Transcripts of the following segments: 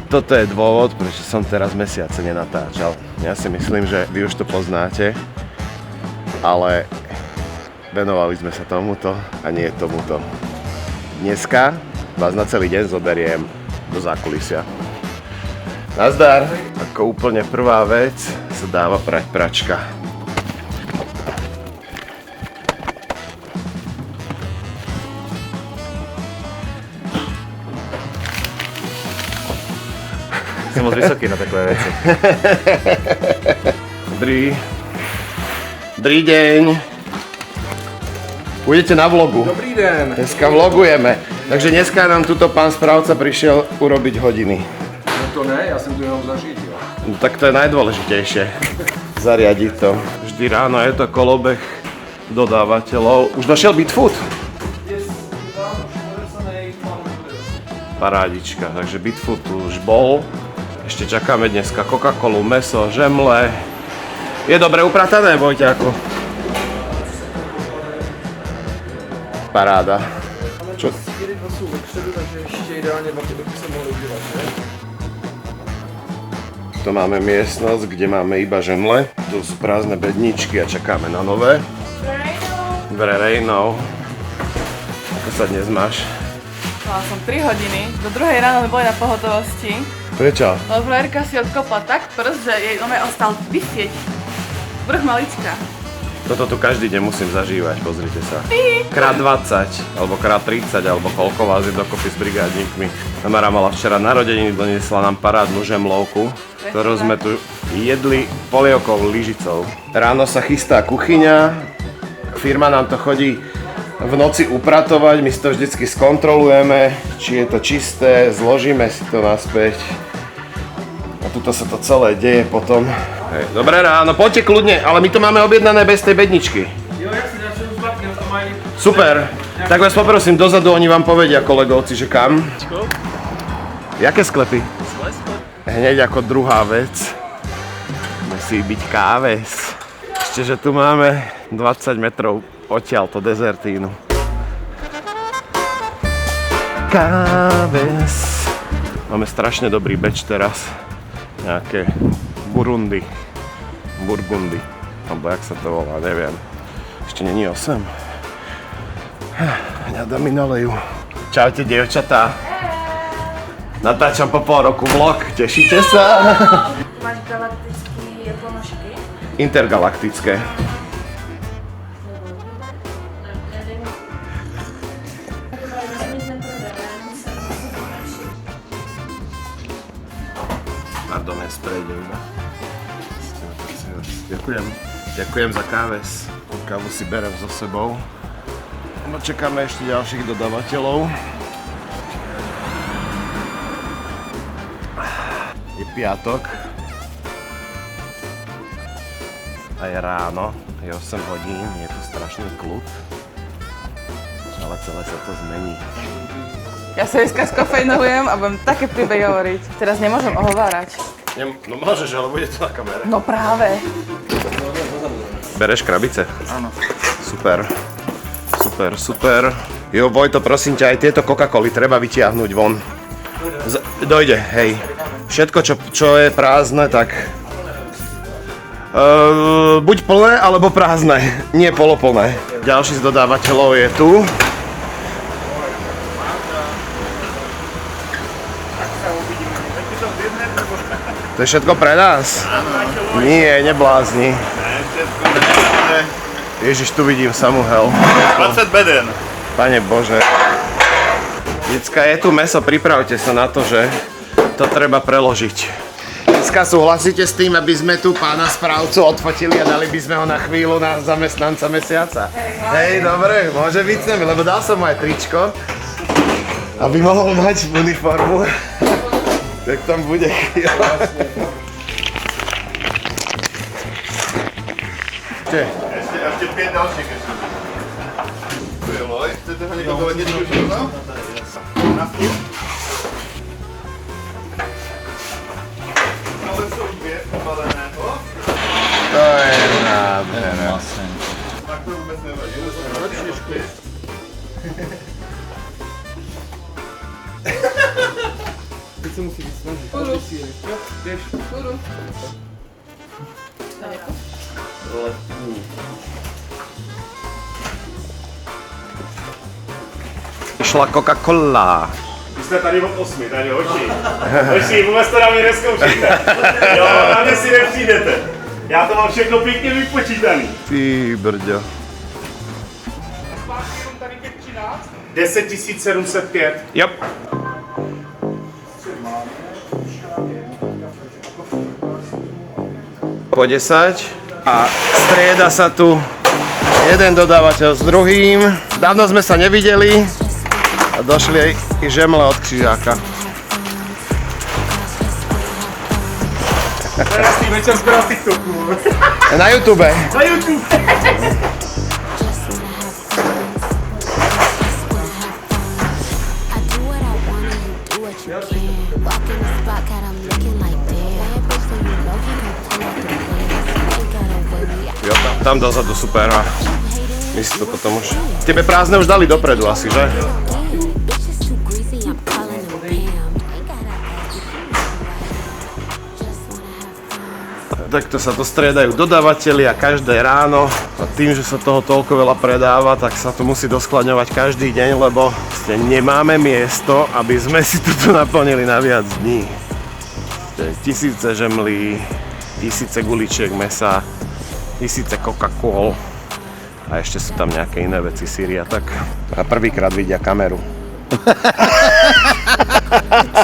toto je dôvod, prečo som teraz mesiace nenatáčal. Ja si myslím, že vy už to poznáte, ale venovali sme sa tomuto a nie tomuto. Dneska vás na celý deň zoberiem do zákulisia. Nazdar! Ako úplne prvá vec sa dáva prať pračka. Som moc vysoký na takové veci. Dobrý deň. Pôjdete na vlogu. Dobrý den. Dneska vlogujeme. Takže dneska nám tuto pán správca prišiel urobiť hodiny. No to ne, já jsem tu jenom zařídil. No tak to je najdôležitejšie. Zariadiť to. Vždy ráno je to kolobeh dodávateľov. Už došiel Bitfood? Parádička, takže Bitfood tu už bol. Ešte čakáme dneska Coca-Colu, mäso, žemle. Je dobre upratané, Vojťáku? Paráda. Čo? Dva jsou vepředu, takže ještě ideálně dva by se mohli udělat, že? Tu máme miestnosť, kde máme iba žemle. Tu sú prázdne bedničky a čakáme na nové. Verejnou. Ako sa dnes máš? Mala som 3 hodiny, do 2 ráno sme boli na pohotovosti. Prečo? Lebo Lérka si odkopla tak prst, že jej nové ostal vysieť. Vrch malička. Toto tu každý deň musím zažívať, pozrite sa. Krát 20, alebo krát 30, alebo koľko vás je dokopy s brigádnikmi. Tamara mala včera narodeniny, doniesla nám parádnu žemlovku, ktorú sme tu jedli polievkou lyžicou. Ráno sa chystá kuchyňa, firma nám to chodí v noci upratovať, my si to vždycky skontrolujeme, či je to čisté, zložíme si to naspäť. A tuto sa to celé deje potom. Hej, dobré ráno, poďte kľudne, ale my to máme objednané bez tej bedničky. Jo, jak se začal zbaknem, tam mají... Super, tak vás poprosím dozadu, oni vám povedia, kolegovci, že kam. Jaké sklepy? Hneď ako druhá vec, musí byť káves. Ešte, že tu máme 20 metrov odtiaľto dezertínu. Káves. Máme strašne dobrý beč teraz. Nejaké burgundy, alebo jak sa to volá, neviem. Ešte není 8. Hňada mi nalejú. Čaute, dievčatá. Natáčam po pol roku vlog, tešíte sa? Máš galaktické ponožky? Intergalaktické. Pardon, ja sprejdem. Ďakujem za káves. Kávu si berem so sebou. No, čakáme ešte ďalších dodávateľov. Je piatok. A je ráno. Je 8 hodín. Je tu strašný kľud. Ale celé sa to zmení. Ja sa dneska skofejnujem a budem také príbehy hovoriť. Teraz nemôžem ohovárať. No môžeš, ale bude to na kamere. No práve. Bereš krabice? Áno. Super. Super. Jo, Vojto, prosím ťa, aj tieto Coca-Coly treba vytiahnuť von. Dojde, hej. Všetko, čo je prázdne, tak... buď plné, alebo prázdne. Nie poloplné. Ďalší z dodávateľov je tu. To je všetko pre nás? Nie, neblázni. Ježiš, tu vidím Samuel. 20 beden. Pane Bože. Decka, je tu mäso, pripravte sa na to, že to treba preložiť. Decka, súhlasíte s tým, aby sme tu pána správcu odfotili a dali by sme ho na chvíľu na zamestnanca mesiaca? Hej, dobre, môže byť s nami, lebo dal som mu aj tričko, aby mohol mať uniformu. Tak tam bude chvíľa. Ešte 5 ďalších. Tu je loj, chcete ho niekto povedať niečo už rovno? Ale sú už dve pobalené. To je nádherné. Tak to vôbec nevadí. Lepšie škli. Teď se musí víc snažit. Šla Coca-Cola. Vy jste tady od 8, tady hoši. Hoši, vůbec to na mě neskoušíte. Jo, na mě si nepřijdete. Já to mám všechno pěkně vypočítaný. Ty brďo. 10 705. Yep. Po 10 a strieda sa tu jeden dodávateľ s druhým. Dávno sme sa nevideli a došli aj i žemle od Křižáka. Teraz tý večer zbral TikToku. Na YouTube. Na YouTube. Jo, tam dozadu super a my si to potom už... Tebe prázdne už dali dopredu asi, že? Takto sa to striedajú dodávateľi a každé ráno a tým, že sa toho toľko veľa predáva, tak sa to musí doskladňovať každý deň, lebo nemáme miesto, aby sme si to tu naplnili na viac dní. Tisíce žemlí, tisíce guličiek mesa, tisíce Coca-Col a ešte sú tam nejaké iné veci, syry a tak. A prvýkrát vidia kameru.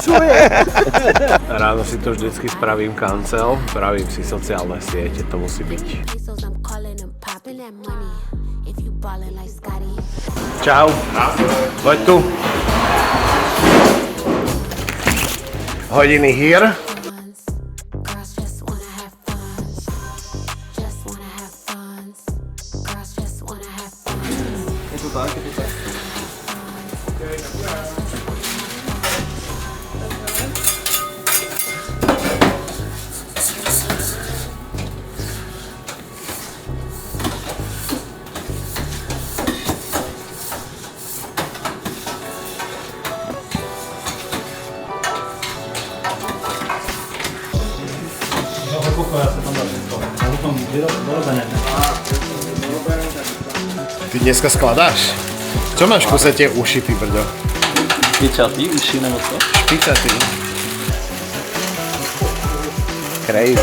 Čo je? Ráno si to vždycky spravím kancel, spravím si sociálne siete, to musí byť. Čau. Poď tu. Hodiny here. Je to tak, je to tak. Ty dneska skladáš? Čo máš v kuse tie uši, ty brďo? Špičatý uši nebo co? Špicatý. Crazy.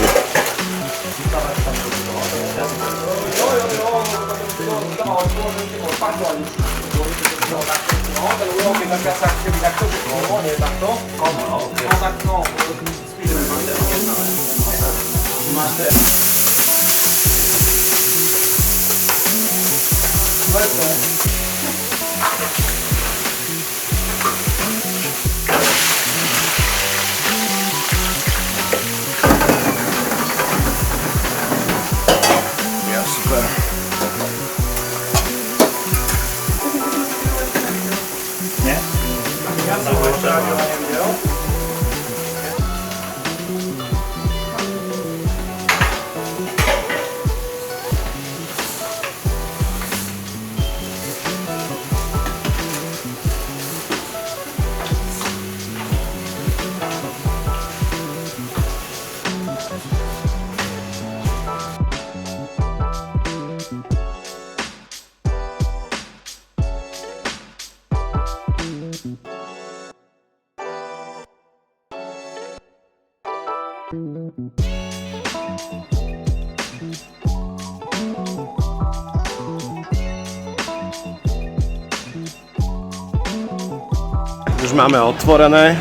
Ja, super. Ne? Ja som ho ešte nevidel. Už máme otvorené,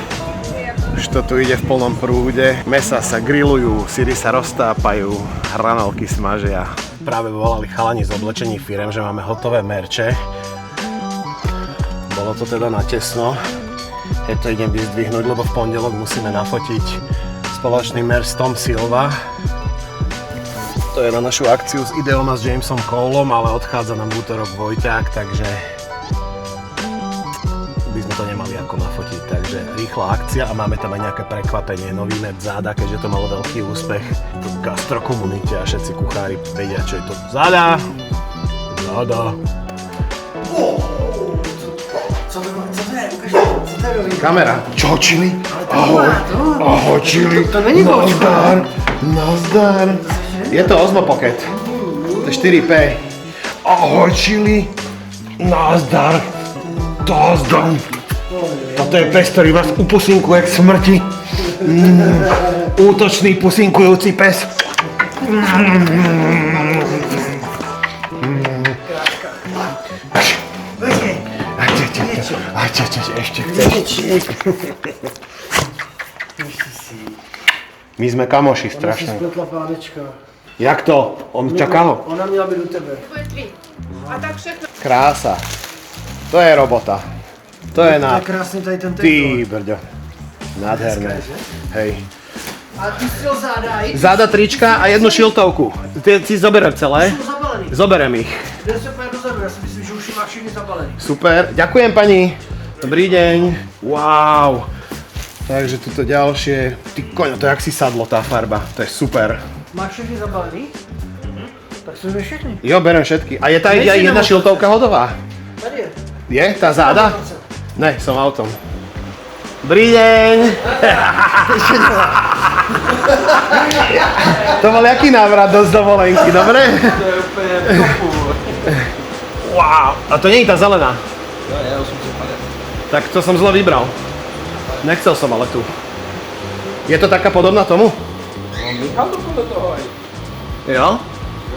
už to tu ide v plnom prúde. Mesa sa grillujú, syry sa roztápajú, hranolky smažia. Práve volali chalani z oblečení firem, že máme hotové merče. Bolo to teda natesno. Ja to idem vyzdvihnúť, lebo v pondelok musíme nafotiť spoločný merch s Tom Silva. To je na našu akciu s Ideom a s Jamesom Coleom, ale odchádza nám v útorok Vojťák, takže by sme to nemali ako nafotiť, takže rýchla akcia a máme tam aj nejaké prekvapenie, nový merch Záda, keďže to malo veľký úspech v gastrokomunite a všetci kuchári vedia, čo je to Záda. Záda. Co to je? Ukaž, co to je nový? Kamera. Čo, čili? Ahoj, čili. To není Nazdar. Nazdar. Je to Osmo Pocket. To je 4P. Ahoj, čili. Nazdar. Nazdar. Toto je pes, ktorý vás upusinkuje k smrti. Útočný pusinkujúci pes. Ešte chceš. My sme kamoši strašne. Spletla pánečka. Jak to? On čaká ho? Ona měla být u tebe. Krása. To je robota. To je To na... je krásný tady ten Ty tento. brďo. Nádherné. Hej. A ty si ho záda, i Záda trička a jednu šiltovku. Ty si zoberem celé? jsou zabalený. Zoberem ich. Jde se úplně dozadu, já si myslím, že už je má všechny zabalený. Super. Ďakujem pani. Dobrý deň. Wow. Takže tuto ďalšie. Ty koňo, to je jak si sadlo tá farba. To je super. Máš všechny zabalený? Tak jsou mi všechny. Jo, berem všetky. A je tá aj jedna šiltovka hodová? Tady je. Je? Tá záda? Ne, som autom. Dobrý deň. To bol jaký návrat do dovolenky, dobre? To je úplně topu. Wow. A to nie je tá zelená. Jo, je 850. Tak to som zle vybral. Nechcel som ale tu. Je to taká podobná tomu? No, Michal to podle toho aj. Jo?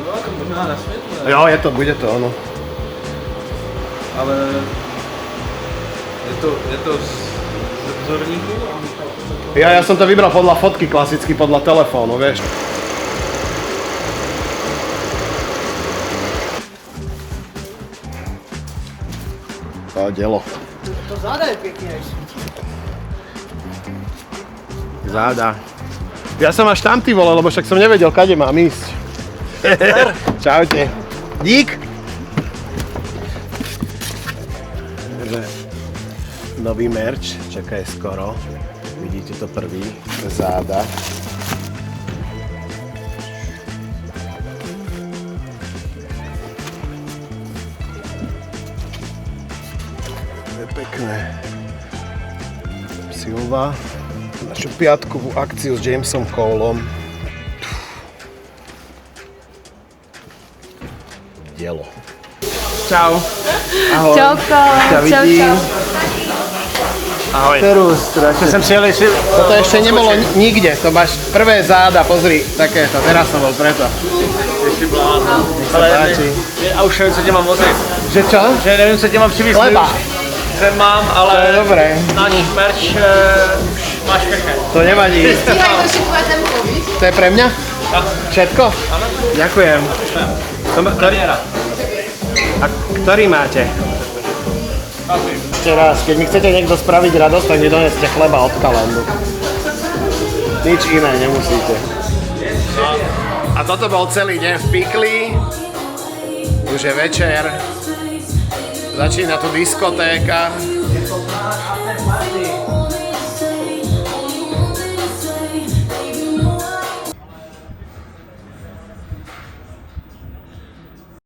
Jo, to možná na světle. Jo, je to, bude to ono. Ale je to z vzorníku a Michal podle toho. Ja som to vybral podľa fotky, klasicky podľa telefónu, vieš. To dielo. To záda je pěkně, jak svítí. Záda. Ja som až tam, ty vole, lebo však som nevedel, kade mám ísť. Čaute. Dík. Takže nový merch, čakaj skoro. Vidíte to prvý. Záda. To je pekné. Silva. Našu piatkovú akciu s Jamesom Coleom. Dielo. Čau. Ahoj. Čauko. Ťa vidím. Ahoj. To som šiel ešte... Toto ešte nebolo nikde. To máš prvé záda, pozri. Takéto. Teraz som bol preto. Jsi blázon. Ale páči. A už nevím, co tě mám vozit. Že čo? Že nevím, co tě mám přivést. Chleba. Jsem mám, To ale je dobré. náš merch už máš všechny. To nevadí. Stíhaj to šikové tempo, víš? To je pre mňa? Všetko? Ďakujem. Kariéra. A ktorý máte? Ešte raz, keď mi chcete niekto spraviť radosť, tak mi doneste chleba od Kalandu. Nič iné nemusíte. A toto bol celý deň v Pikli. Už je večer. Začína tu diskotéka.